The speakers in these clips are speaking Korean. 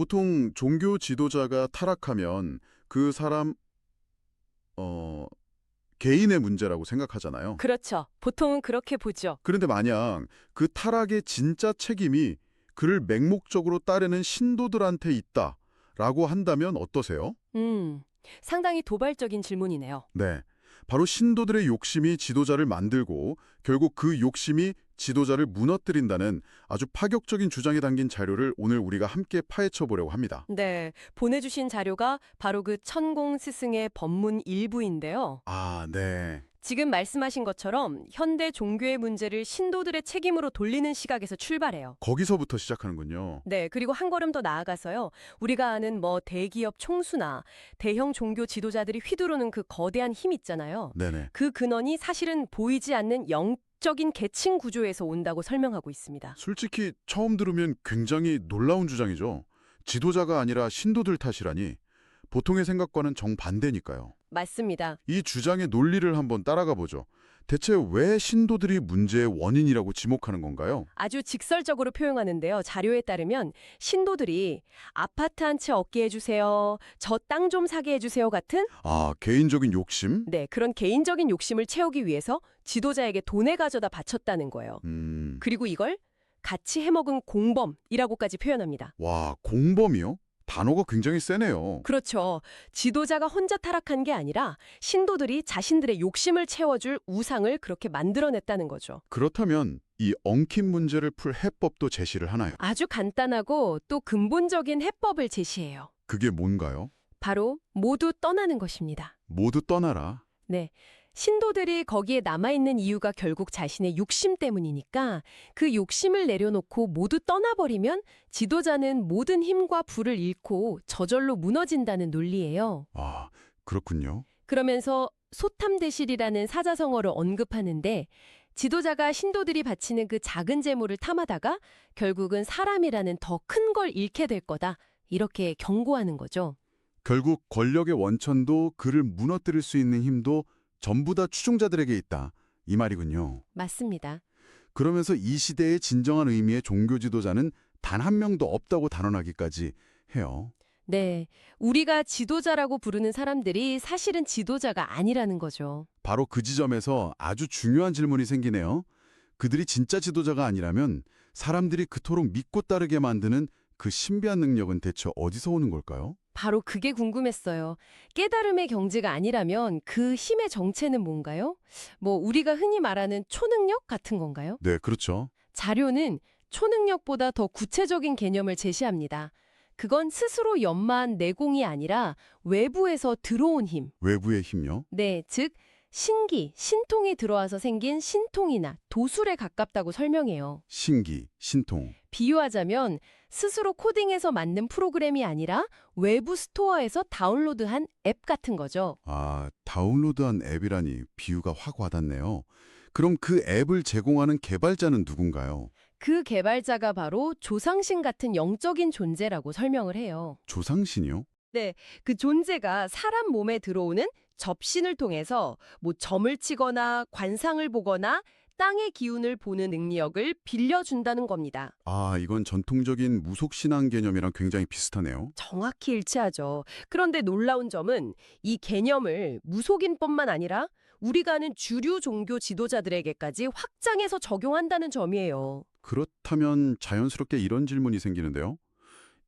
보통 종교 지도자가 타락하면 그 사람, 개인의 문제라고 생각하잖아요. 그렇죠. 보통은 그렇게 보죠. 그런데 만약 그 타락의 진짜 책임이 그를 맹목적으로 따르는 신도들한테 있다라고 한다면 어떠세요? 상당히 도발적인 질문이네요. 네. 바로 신도들의 욕심이 지도자를 만들고 결국 그 욕심이 지도자를 무너뜨린다는 아주 파격적인 주장이 담긴 자료를 오늘 우리가 함께 파헤쳐 보려고 합니다. 네, 보내주신 자료가 바로 그 천공 스승의 법문 일부인데요. 아, 네. 지금 말씀하신 것처럼 현대 종교의 문제를 신도들의 책임으로 돌리는 시각에서 출발해요. 거기서부터 시작하는군요. 네, 그리고 한 걸음 더 나아가서요. 우리가 아는 뭐 대기업 총수나 대형 종교 지도자들이 휘두르는 그 거대한 힘 있잖아요. 네네. 그 근원이 사실은 보이지 않는 영적인 계층 구조에서 온다고 설명하고 있습니다. 솔직히 처음 들으면 굉장히 놀라운 주장이죠. 지도자가 아니라 신도들 탓이라니 보통의 생각과는 정반대니까요. 맞습니다. 이 주장의 논리를 한번 따라가 보죠. 대체 왜 신도들이 문제의 원인이라고 지목하는 건가요? 아주 직설적으로 표현하는데요. 자료에 따르면 신도들이 아파트 한 채 얻게 해주세요, 저 땅 좀 사게 해주세요 같은 아, 개인적인 욕심? 네, 그런 개인적인 욕심을 채우기 위해서 지도자에게 돈을 가져다 바쳤다는 거예요. 그리고 이걸 같이 해먹은 공범이라고까지 표현합니다. 와, 공범이요? 단어가 굉장히 세네요. 그렇죠. 지도자가 혼자 타락한 게 아니라 신도들이 자신들의 욕심을 채워줄 우상을 그렇게 만들어냈다는 거죠. 그렇다면 이 엉킨 문제를 풀 해법도 제시를 하나요? 아주 간단하고 또 근본적인 해법을 제시해요. 그게 뭔가요? 바로 모두 떠나는 것입니다. 모두 떠나라. 네. 신도들이 거기에 남아있는 이유가 결국 자신의 욕심 때문이니까 그 욕심을 내려놓고 모두 떠나버리면 지도자는 모든 힘과 부를 잃고 저절로 무너진다는 논리예요. 아, 그렇군요. 그러면서 소탐대실이라는 사자성어를 언급하는데 지도자가 신도들이 바치는 그 작은 재물을 탐하다가 결국은 사람이라는 더 큰 걸 잃게 될 거다. 이렇게 경고하는 거죠. 결국 권력의 원천도 그를 무너뜨릴 수 있는 힘도 전부 다 추종자들에게 있다. 이 말이군요. 맞습니다. 그러면서 이 시대의 진정한 의미의 종교 지도자는 단 한 명도 없다고 단언하기까지 해요. 네, 우리가 지도자라고 부르는 사람들이 사실은 지도자가 아니라는 거죠. 바로 그 지점에서 아주 중요한 질문이 생기네요. 그들이 진짜 지도자가 아니라면 사람들이 그토록 믿고 따르게 만드는 그 신비한 능력은 대체 어디서 오는 걸까요? 바로 그게 궁금했어요. 깨달음의 경지가 아니라면 그 힘의 정체는 뭔가요? 뭐 우리가 흔히 말하는 초능력 같은 건가요? 네, 그렇죠. 자료는 초능력보다 더 구체적인 개념을 제시합니다. 그건 스스로 연마한 내공이 아니라 외부에서 들어온 힘. 외부의 힘요? 네, 즉 신기, 신통이 들어와서 생긴 신통이나 도술에 가깝다고 설명해요. 신기, 신통. 비유하자면 스스로 코딩해서 만든 프로그램이 아니라 외부 스토어에서 다운로드한 앱 같은 거죠. 아, 다운로드한 앱이라니 비유가 확 와닿네요. 그럼 그 앱을 제공하는 개발자는 누군가요? 그 개발자가 바로 조상신 같은 영적인 존재라고 설명을 해요. 조상신이요? 네, 그 존재가 사람 몸에 들어오는 접신을 통해서 뭐 점을 치거나 관상을 보거나 땅의 기운을 보는 능력을 빌려준다는 겁니다. 아, 이건 전통적인 무속신앙 개념이랑 굉장히 비슷하네요. 정확히 일치하죠. 그런데 놀라운 점은 이 개념을 무속인뿐만 아니라 우리가 아는 주류 종교 지도자들에게까지 확장해서 적용한다는 점이에요. 그렇다면 자연스럽게 이런 질문이 생기는데요.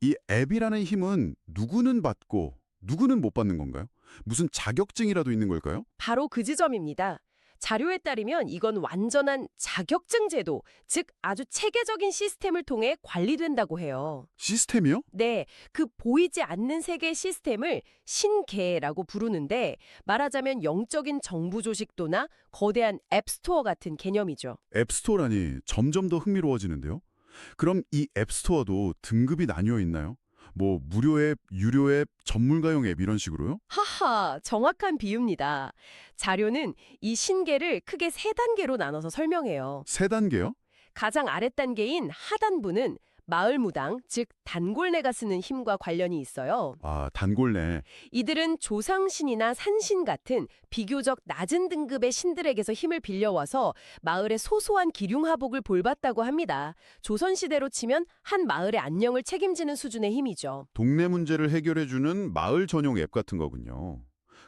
이 앱이라는 힘은 누구는 받고 누구는 못 받는 건가요? 무슨 자격증이라도 있는 걸까요? 바로 그 지점입니다. 자료에 따르면 이건 완전한 자격증 제도, 즉 아주 체계적인 시스템을 통해 관리된다고 해요. 시스템이요? 네, 그 보이지 않는 세계 시스템을 신계라고 부르는데 말하자면 영적인 정부 조직도나 거대한 앱스토어 같은 개념이죠. 앱스토어라니 점점 더 흥미로워지는데요. 그럼 이 앱스토어도 등급이 나뉘어 있나요? 뭐 무료 앱, 유료 앱, 전문가용 앱 이런 식으로요? 하하, 정확한 비유입니다. 자료는 이 신계를 크게 세 단계로 나눠서 설명해요. 세 단계요? 가장 아랫 단계인 하단부는 마을무당, 즉 단골내가 쓰는 힘과 관련이 있어요. 아, 단골네. 이들은 조상신이나 산신 같은 비교적 낮은 등급의 신들에게서 힘을 빌려와서 마을의 소소한 기륭하복을 볼받다고 합니다. 조선시대로 치면 한 마을의 안녕을 책임지는 수준의 힘이죠. 동네 문제를 해결해주는 마을 전용 앱 같은 거군요.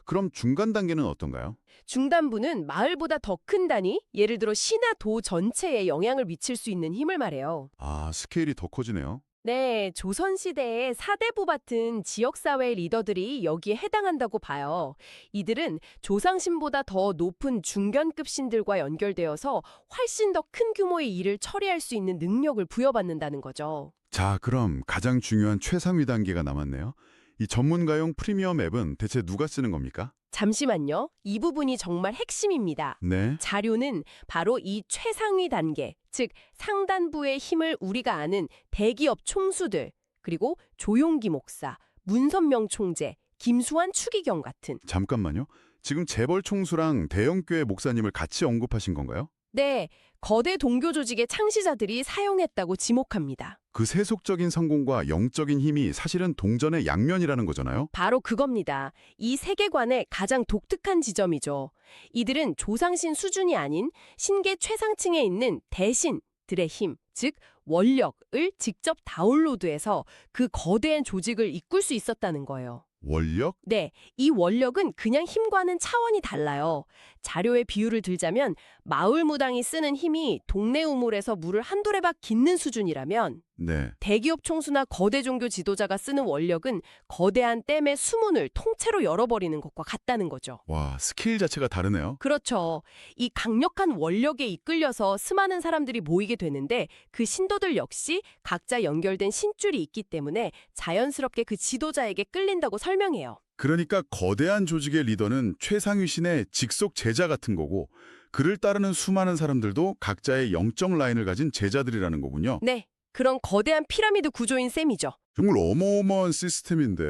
그럼 중간 단계는 어떤가요? 중단부는 마을보다 더 큰 단위, 예를 들어 시나 도 전체에 영향을 미칠 수 있는 힘을 말해요. 아, 스케일이 더 커지네요. 네, 조선시대의 사대부 같은 지역사회 리더들이 여기에 해당한다고 봐요. 이들은 조상신보다 더 높은 중견급 신들과 연결되어서 훨씬 더 큰 규모의 일을 처리할 수 있는 능력을 부여받는다는 거죠. 자, 그럼 가장 중요한 최상위 단계가 남았네요. 이 전문가용 프리미엄 앱은 대체 누가 쓰는 겁니까? 잠시만요. 이 부분이 정말 핵심입니다. 네. 자료는 바로 이 최상위 단계, 즉 상단부의 힘을 우리가 아는 대기업 총수들, 그리고 조용기 목사, 문선명 총재, 김수환 추기경 같은. 잠깐만요. 지금 재벌 총수랑 대형교회 목사님을 같이 언급하신 건가요? 네, 거대 종교 조직의 창시자들이 사용했다고 지목합니다. 그 세속적인 성공과 영적인 힘이 사실은 동전의 양면이라는 거잖아요. 바로 그겁니다. 이 세계관의 가장 독특한 지점이죠. 이들은 조상신 수준이 아닌 신계 최상층에 있는 대신들의 힘, 즉 원력을 직접 다운로드해서 그 거대한 조직을 이끌 수 있었다는 거예요. 원력? 네, 이 원력은 그냥 힘과는 차원이 달라요. 자료의 비유를 들자면 마을 무당이 쓰는 힘이 동네 우물에서 물을 한 두레박 깃는 수준이라면 네. 대기업 총수나 거대 종교 지도자가 쓰는 원력은 거대한 댐의 수문을 통째로 열어버리는 것과 같다는 거죠. 와, 스케일 자체가 다르네요. 그렇죠. 이 강력한 원력에 이끌려서 수많은 사람들이 모이게 되는데 그 신도들 역시 각자 연결된 신줄이 있기 때문에 자연스럽게 그 지도자에게 끌린다고 설명해요. 그러니까 거대한 조직의 리더는 최상위 신의 직속 제자 같은 거고 그를 따르는 수많은 사람들도 각자의 영적 라인을 가진 제자들이라는 거군요. 네, 그런 거대한 피라미드 구조인 셈이죠. 정말 어마어마한 시스템인데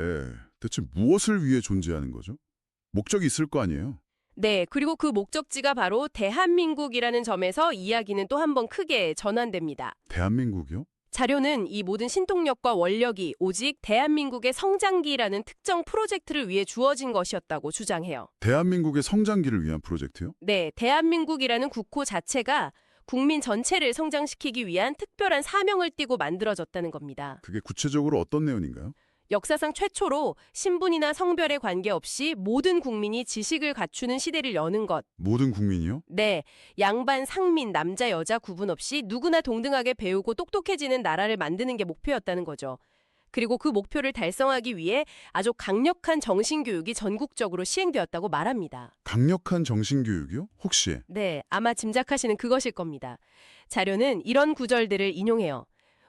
대체 무엇을 위해 존재하는 거죠? 목적이 있을 거 아니에요? 네, 그리고 그 목적지가 바로 대한민국이라는 점에서 이야기는 또 한 번 크게 전환됩니다. 대한민국이요? 자료는 이 모든 신통력과 원력이 오직 대한민국의 성장기라는 특정 프로젝트를 위해 주어진 것이었다고 주장해요. 대한민국의 성장기를 위한 프로젝트요? 네, 대한민국이라는 국호 자체가 국민 전체를 성장시키기 위한 특별한 사명을 띠고 만들어졌다는 겁니다. 그게 구체적으로 어떤 내용인가요? 역사상 최초로 신분이나 성별에 관계없이 모든 국민이 지식을 갖추는 시대를 여는 것. 모든 국민이요? 네, 양반, 상민, 남자, 여자 구분 없이 누구나 동등하게 배우고 똑똑해지는 나라를 만드는 게 목표였다는 거죠. 그리고 그 목표를 달성하기 위해 아주 강력한 정신교육이 전국적으로 시행되었다고 말합니다. 강력한 정신교육이요? 혹시? 네, 아마 짐작하시는 그것일 겁니다. 자료는 이런 구절들을 인용해요.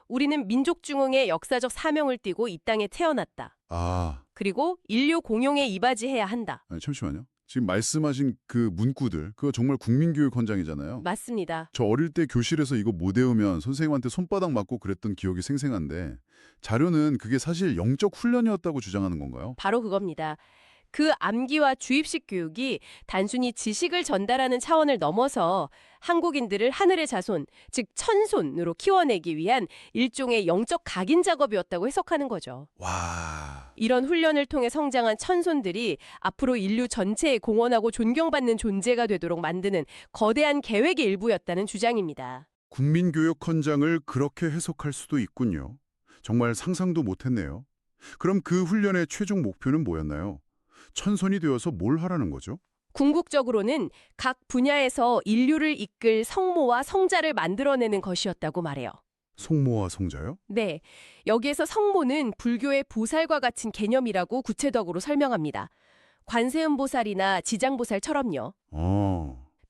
우리는 민족 중흥의 역사적 사명을 띠고 이 땅에 태어났다. 아, 그리고 인류 공용에 이바지해야 한다. 아니, 잠시만요. 지금 말씀하신 그 문구들, 그거 정말 국민교육 헌장이잖아요. 맞습니다. 저 어릴 때 교실에서 이거 못 외우면 선생님한테 손바닥 맞고 그랬던 기억이 생생한데 자료는 그게 사실 영적 훈련이었다고 주장하는 건가요? 바로 그겁니다. 그 암기와 주입식 교육이 단순히 지식을 전달하는 차원을 넘어서 한국인들을 하늘의 자손, 즉 천손으로 키워내기 위한 일종의 영적 각인 작업이었다고 해석하는 거죠. 와, 이런 훈련을 통해 성장한 천손들이 앞으로 인류 전체에 공헌하고 존경받는 존재가 되도록 만드는 거대한 계획의 일부였다는 주장입니다. 국민교육 헌장을 그렇게 해석할 수도 있군요. 정말 상상도 못했네요. 그럼 그 훈련의 최종 목표는 뭐였나요? 천손이 되어서 뭘 하라는 거죠? 궁극적으로는 각 분야에서 인류를 이끌 성모와 성자를 만들어내는 것이었다고 말해요. 성모와 성자요? 네, 여기에서 성모는 불교의 보살과 같은 개념이라고 구체적으로 설명합니다. 관세음보살이나 지장보살처럼요.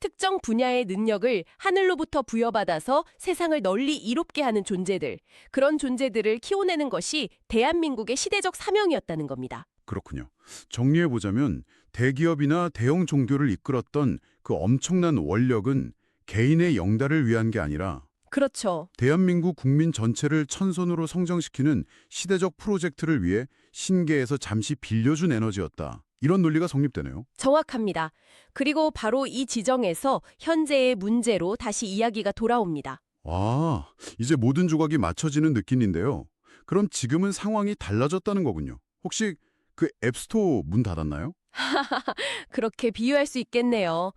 특정 분야의 능력을 하늘로부터 부여받아서 세상을 널리 이롭게 하는 존재들, 그런 존재들을 키워내는 것이 대한민국의 시대적 사명이었다는 겁니다. 그렇군요. 정리해보자면 대기업이나 대형 종교를 이끌었던 그 엄청난 원력은 개인의 영달을 위한 게 아니라 그렇죠. 대한민국 국민 전체를 천손으로 성장시키는 시대적 프로젝트를 위해 신계에서 잠시 빌려준 에너지였다. 이런 논리가 성립되네요. 정확합니다. 그리고 바로 이 지정에서 현재의 문제로 다시 이야기가 돌아옵니다. 아, 이제 모든 조각이 맞춰지는 느낌인데요. 그럼 지금은 상황이 달라졌다는 거군요. 혹시 그 앱스토어 문 닫았나요? 그렇게 비유할 수 있겠네요.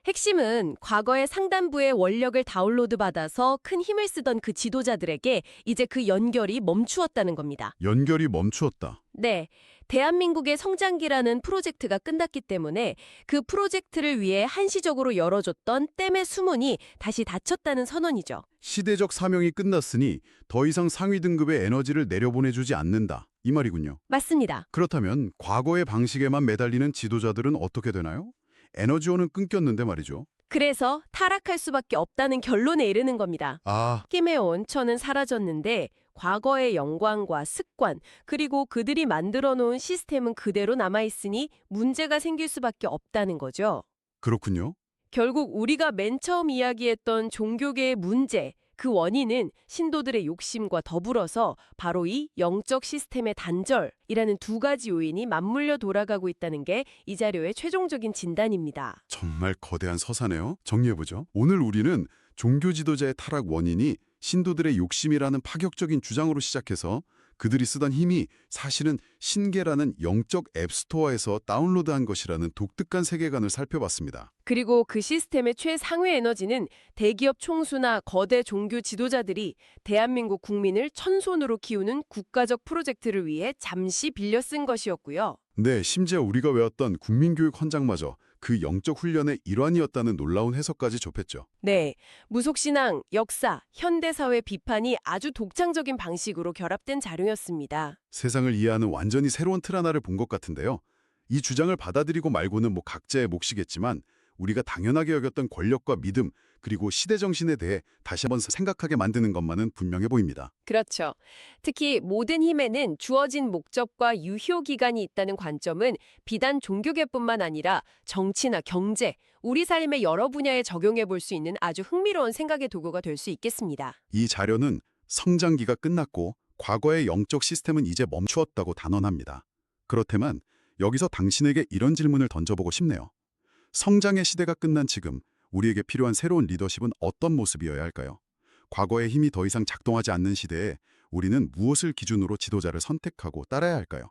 핵심은 과거의 상단부의 원력을 다운로드 받아서 큰 힘을 쓰던 그 지도자들에게 이제 그 연결이 멈추었다는 겁니다. 연결이 멈추었다. 네, 대한민국의 성장기라는 프로젝트가 끝났기 때문에 그 프로젝트를 위해 한시적으로 열어줬던 댐의 수문이 다시 닫혔다는 선언이죠. 시대적 사명이 끝났으니 더 이상 상위 등급의 에너지를 내려보내주지 않는다. 이 말이군요. 맞습니다. 그렇다면 과거의 방식에만 매달리는 지도자들은 어떻게 되나요? 에너지원은 끊겼는데 말이죠. 그래서 타락할 수밖에 없다는 결론에 이르는 겁니다. 아, 힘의 원천은 사라졌는데 과거의 영광과 습관, 그리고 그들이 만들어 놓은 시스템은 그대로 남아있으니 문제가 생길 수밖에 없다는 거죠. 그렇군요. 결국 우리가 맨 처음 이야기했던 종교계의 문제, 그 원인은 신도들의 욕심과 더불어서 바로 이 영적 시스템의 단절이라는 두 가지 요인이 맞물려 돌아가고 있다는 게 이 자료의 최종적인 진단입니다. 정말 거대한 서사네요. 정리해보죠. 오늘 우리는 종교 지도자의 타락 원인이 신도들의 욕심이라는 파격적인 주장으로 시작해서 그들이 쓰던 힘이 사실은 신계라는 영적 앱스토어에서 다운로드한 것이라는 독특한 세계관을 살펴봤습니다. 그리고 그 시스템의 최상위 에너지는 대기업 총수나 거대 종교 지도자들이 대한민국 국민을 천손으로 키우는 국가적 프로젝트를 위해 잠시 빌려 쓴 것이었고요. 네, 심지어 우리가 외웠던 국민교육 헌장마저 그 영적 훈련의 일환이었다는 놀라운 해석까지 접했죠. 네, 무속신앙, 역사, 현대사회 비판이 아주 독창적인 방식으로 결합된 자료였습니다. 세상을 이해하는 완전히 새로운 틀 하나를 본 것 같은데요. 이 주장을 받아들이고 말고는 뭐 각자의 몫이겠지만 우리가 당연하게 여겼던 권력과 믿음 그리고 시대 정신에 대해 다시 한번 생각하게 만드는 것만은 분명해 보입니다. 그렇죠. 특히 모든 힘에는 주어진 목적과 유효 기간이 있다는 관점은 비단 종교계뿐만 아니라 정치나 경제, 우리 삶의 여러 분야에 적용해 볼 수 있는 아주 흥미로운 생각의 도구가 될 수 있겠습니다. 이 자료는 성장기가 끝났고 과거의 영적 시스템은 이제 멈추었다고 단언합니다. 그렇다면 여기서 당신에게 이런 질문을 던져보고 싶네요. 성장의 시대가 끝난 지금 우리에게 필요한 새로운 리더십은 어떤 모습이어야 할까요? 과거의 힘이 더 이상 작동하지 않는 시대에 우리는 무엇을 기준으로 지도자를 선택하고 따라야 할까요?